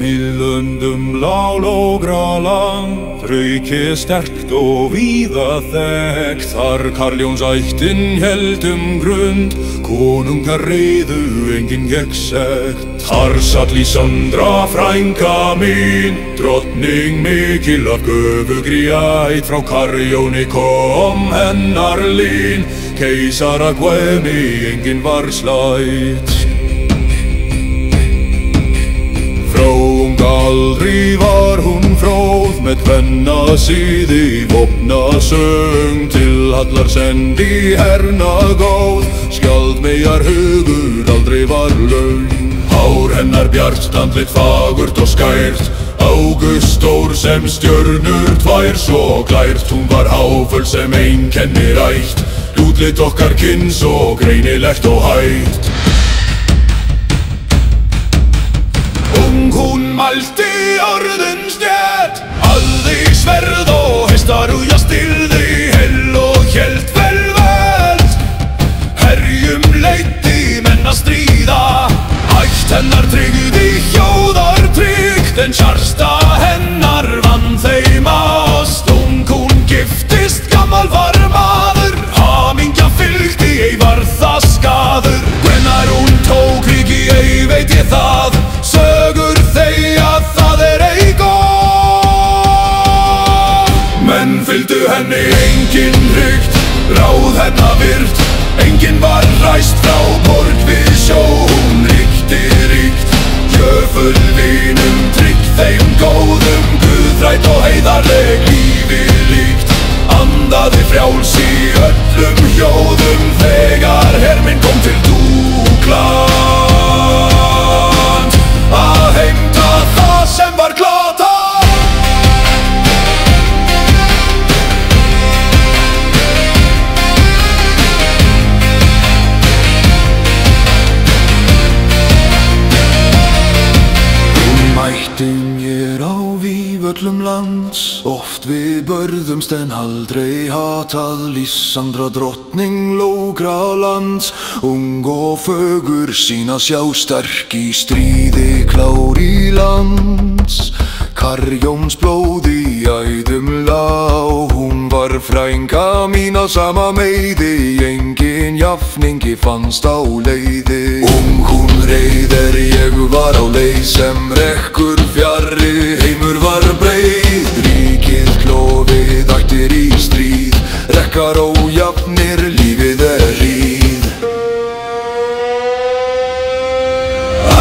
Miðlundum lá lógra land, rauki sterkt og víða þekkt. Þar Karljónsættin héldum grund, konungar reiðu, enginn gekk sekt. Þar satt Lísandra frænka mín, drottning mikil af göfugri ætt. Frá Karljóni kom hennar lín, keisara Guðni enginn var slætt. Frá unga aldri var hún fróð, með tvenna siði vopna söng. Til hallar sendi hernagóð, skjaldmeyjar hugur aldrei var laun. Hár hennar bjart, andlit fagurt og skært, Ágústór sem stjörnur tvær svo glært. Hún var áföll sem einkennir ætt, útlit okkar kyns og greinilegt og hægt. Hún mælti orðin stjætt, hafði sverð og hestarúja styrði, hell og hélt velveld. Herjum leiddi menn að stríða, ætt hennar tryggði hjóðartrygg. Den kjarsta hennar vann þeim ást, hún giftist, gammal var maður, hamingja fylgdi, ei var það skaður. Hvenær hún tók ríki, ei veit ég það, sögur þegja, það ei góð. Menn fylgdu henni, enginn hrygt, ráð hennar virt, enginn var ræst frá borg við sjó. Hún ríkti ríkt, gjöful vinum, trygg þeim góðum, guðrætt og heiðarleg lífi líkt. Andaði frjáls í öllum hljóðum, þegar herminn kom til Dúkland, að heimta það sem var glatað. Mætti mér á vígvöllum lands, oft við börðumst en aldrei hatað. Lísandra drottning lógra lands, ung og fögur, sína sjá sterk í stríði, klár í lands. Karljóns blóð í æðum lá, hún var frænka mín á sama meiði, engin jafningi fannst á leiði. Hún reið ég var á leið sem rekkur fjarri, heimur var breið, ríkið klofið, ættir í stríð, rekkar ójafnir, lífið ríð.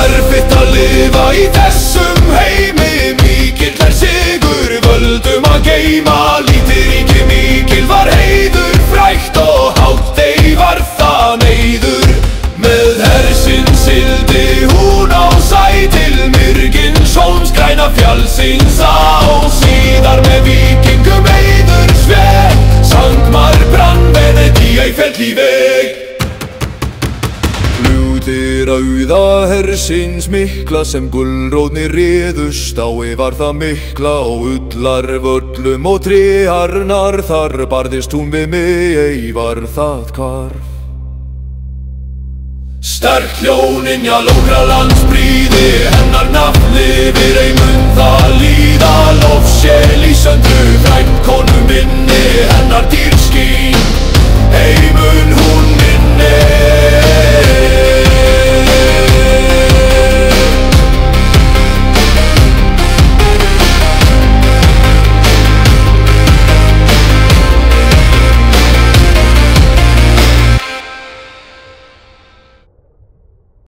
Erfitt að lifa í þessum heimi, mikill sigur, völdum að geyma. Lítið ríki mikil var heiður, frægt og hátt ei var það neyður. Með hersinn sildi hún á sæ til Myrgins græna fjallsins á. Síðar með víkingum eiður sveg, Sankmar brann, Venedig ei féll í veg. Flugði rauða hersins mikla, sem gulróðnir réðust á, var það mikla. Og ullarvöllum og tréarnar, þar barðist hún við mig, ei var það hvarf. Sterk hjónin, já lógra landsbríði, hennar nafn lifir, ei mun það líða. Lofsé Lísöndru, frænd konu minni, hennar dýr skín, ei mun hún minni.